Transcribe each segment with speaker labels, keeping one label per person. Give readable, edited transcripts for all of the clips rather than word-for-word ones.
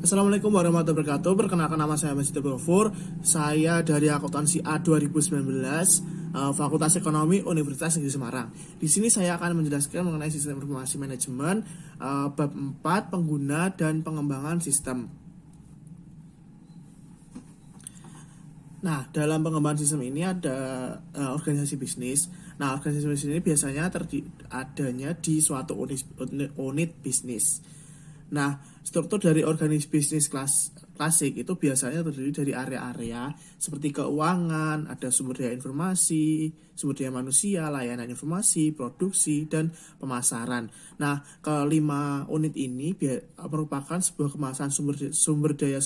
Speaker 1: Assalamualaikum warahmatullahi wabarakatuh. Perkenalkan, nama saya Masjid Gofur. Saya dari akuntansi A 2019, Fakultas Ekonomi Universitas Negeri Semarang. Di sini saya akan menjelaskan mengenai sistem informasi manajemen, bab 4, pengguna dan pengembangan sistem. Nah, dalam pengembangan sistem ini ada organisasi bisnis. Nah, organisasi bisnis ini biasanya adanya di suatu unit bisnis. Nah, struktur dari organisasi bisnis klasik itu biasanya terdiri dari area-area seperti keuangan, ada sumber daya informasi, sumber daya manusia, layanan informasi, produksi, dan pemasaran. Nah, kelima unit ini merupakan sebuah kemasan sumber daya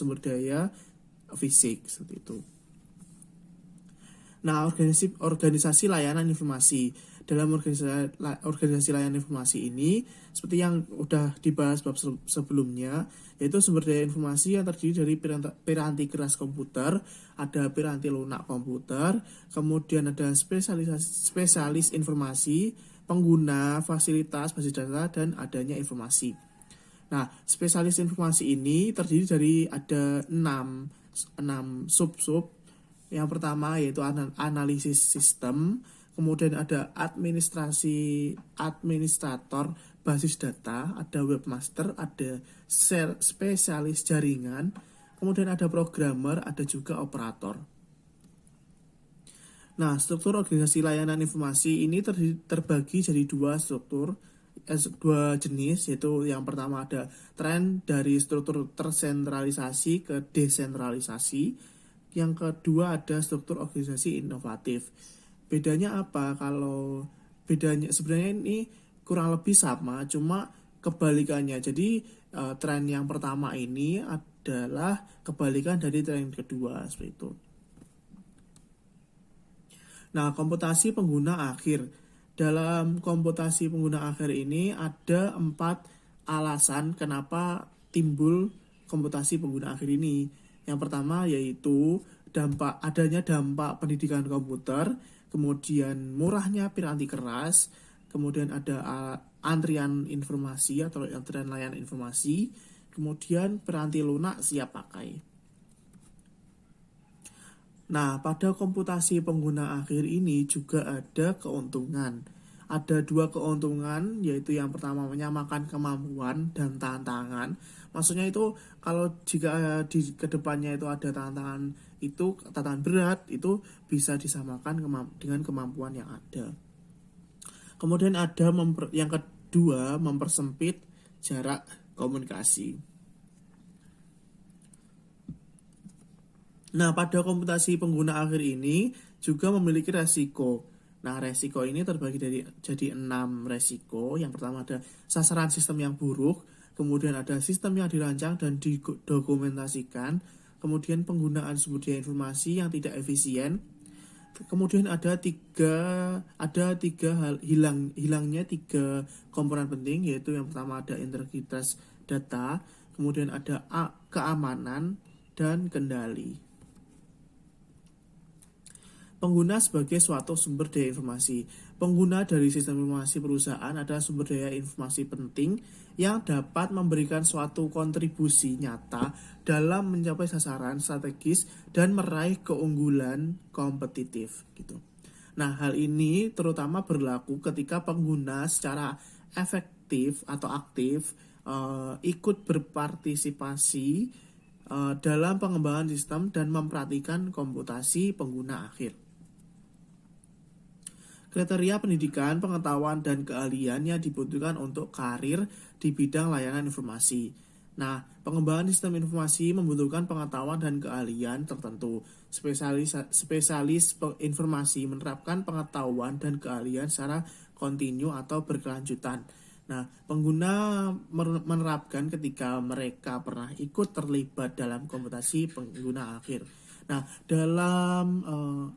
Speaker 1: fisik seperti itu. Nah, organisasi layanan informasi. Dalam organisasi layanan informasi ini, seperti yang sudah dibahas bab sebelumnya, yaitu sumber daya informasi yang terdiri dari piranti keras komputer, ada piranti lunak komputer, kemudian ada spesialis informasi, pengguna, fasilitas, basis data, dan adanya informasi. Nah, spesialis informasi ini terdiri dari ada 6 sub-sub. Yang pertama yaitu analisis sistem, kemudian ada administrator basis data, ada webmaster, ada spesialis jaringan, kemudian ada programmer, ada juga operator. Nah, struktur organisasi layanan informasi ini terbagi jadi dua jenis, yaitu yang pertama ada tren dari struktur tersentralisasi ke desentralisasi. Yang kedua ada struktur organisasi inovatif. Bedanya apa? Kalau bedanya sebenarnya ini kurang lebih sama, cuma kebalikannya. Jadi tren yang pertama ini adalah kebalikan dari tren kedua, seperti itu. Nah, komputasi pengguna akhir. Dalam komputasi pengguna akhir ini ada 4 alasan kenapa timbul komputasi pengguna akhir ini. Yang pertama yaitu adanya dampak pendidikan komputer, kemudian murahnya piranti keras, kemudian ada antrian informasi atau antrian layanan informasi, kemudian piranti lunak siap pakai. Nah, pada komputasi pengguna akhir ini juga ada keuntungan. Ada 2 keuntungan, yaitu yang pertama menyamakan kemampuan dan tantangan. Maksudnya itu kalau jika di kedepannya itu ada tantangan berat, itu bisa disamakan dengan kemampuan yang ada. Kemudian ada yang kedua, mempersempit jarak komunikasi. Nah, pada komputasi pengguna akhir ini juga memiliki resiko. Nah, resiko ini terbagi jadi 6 resiko. Yang pertama ada sasaran sistem yang buruk, kemudian ada sistem yang dirancang dan didokumentasikan, kemudian penggunaan sumber daya informasi yang tidak efisien, kemudian ada tiga hilangnya 3 komponen penting, yaitu yang pertama ada integritas data, kemudian ada keamanan dan kendali. Pengguna sebagai suatu sumber daya informasi. Pengguna dari sistem informasi perusahaan adalah sumber daya informasi penting yang dapat memberikan suatu kontribusi nyata dalam mencapai sasaran strategis dan meraih keunggulan kompetitif gitu. Nah, hal ini terutama berlaku ketika pengguna secara efektif atau aktif ikut berpartisipasi dalam pengembangan sistem dan memperhatikan komputasi pengguna akhir. Kriteria pendidikan, pengetahuan, dan keahlian yang dibutuhkan untuk karir di bidang layanan informasi. Nah, pengembangan sistem informasi membutuhkan pengetahuan dan keahlian tertentu. Spesialis informasi menerapkan pengetahuan dan keahlian secara kontinu atau berkelanjutan. Nah, pengguna menerapkan ketika mereka pernah ikut terlibat dalam komputasi pengguna akhir. Nah, dalam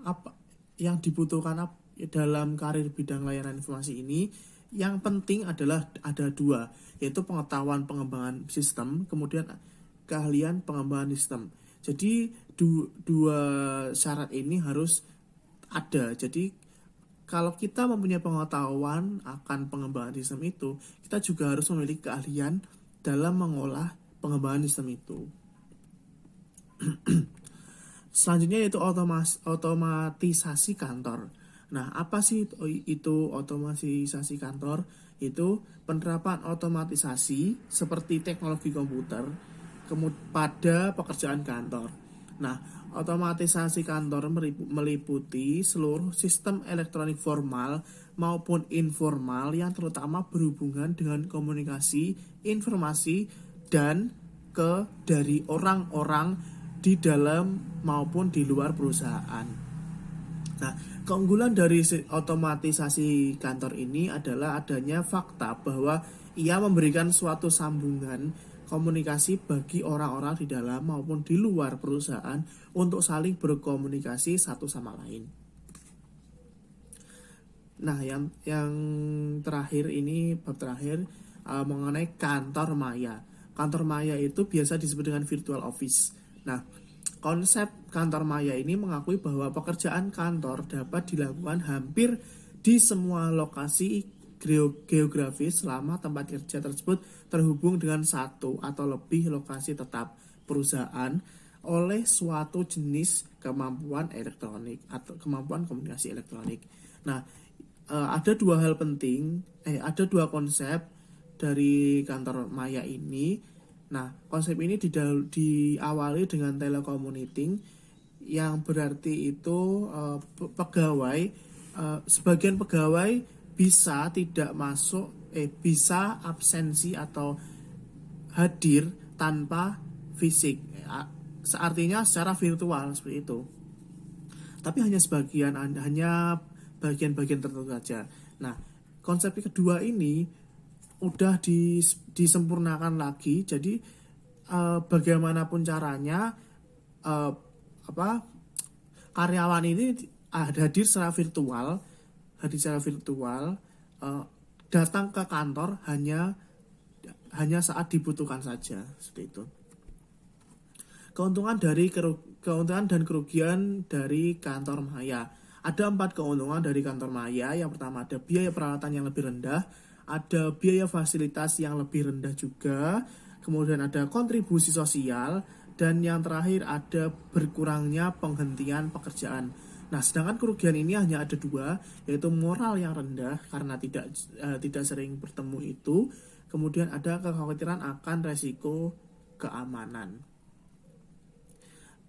Speaker 1: apa yang dibutuhkan dalam karir bidang layanan informasi ini, yang penting adalah ada 2, yaitu pengetahuan pengembangan sistem, kemudian keahlian pengembangan sistem. Jadi dua syarat ini harus ada. Jadi kalau kita mempunyai pengetahuan akan pengembangan sistem itu, kita juga harus memiliki keahlian dalam mengolah pengembangan sistem itu. Selanjutnya yaitu otomatisasi kantor. Nah, apa sih itu otomatisasi kantor? Itu penerapan otomatisasi seperti teknologi komputer pada pekerjaan kantor. Nah, otomatisasi kantor meliputi seluruh sistem elektronik formal maupun informal yang terutama berhubungan dengan komunikasi, informasi, dan dari orang-orang di dalam maupun di luar perusahaan. Nah, keunggulan dari otomatisasi kantor ini adalah adanya fakta bahwa ia memberikan suatu sambungan komunikasi bagi orang-orang di dalam maupun di luar perusahaan untuk saling berkomunikasi satu sama lain. Nah, yang terakhir ini, bab terakhir mengenai kantor maya. Kantor maya itu biasa disebut dengan virtual office. Nah, konsep kantor maya ini mengakui bahwa pekerjaan kantor dapat dilakukan hampir di semua lokasi geografis selama tempat kerja tersebut terhubung dengan satu atau lebih lokasi tetap perusahaan oleh suatu jenis kemampuan elektronik atau kemampuan komunikasi elektronik. Nah, ada ada dua konsep dari kantor maya ini. Nah, konsep ini diawali dengan telecommuting, yang berarti itu sebagian pegawai bisa tidak bisa absensi atau hadir tanpa fisik. Artinya secara virtual seperti itu. Tapi hanya bagian-bagian tertentu saja. Nah, konsep kedua ini udah disempurnakan lagi. Jadi bagaimanapun caranya karyawan ini hadir secara virtual, datang ke kantor hanya saat dibutuhkan saja, seperti itu. Keuntungan dan kerugian dari kantor maya. Ada 4 keuntungan dari kantor maya. Yang pertama, ada biaya peralatan yang lebih rendah, ada biaya fasilitas yang lebih rendah juga, kemudian ada kontribusi sosial, dan yang terakhir ada berkurangnya penghentian pekerjaan. Nah, sedangkan kerugian ini hanya ada 2, yaitu moral yang rendah karena tidak sering bertemu itu, kemudian ada kekhawatiran akan resiko keamanan.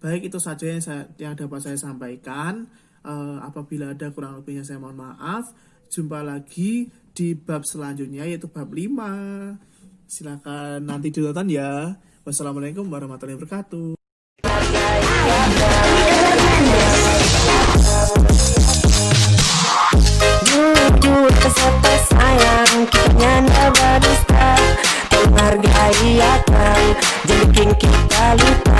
Speaker 1: Baik, itu saja yang dapat saya sampaikan. Apabila ada kurang lebihnya saya mohon maaf. Jumpa lagi di bab selanjutnya, yaitu bab 5. Silakan nanti ditonton ya. Wassalamualaikum warahmatullahi wabarakatuh.
Speaker 2: Jujur kesapa sayang, kitanya berdusta, menghargai akan jadi kita lupa.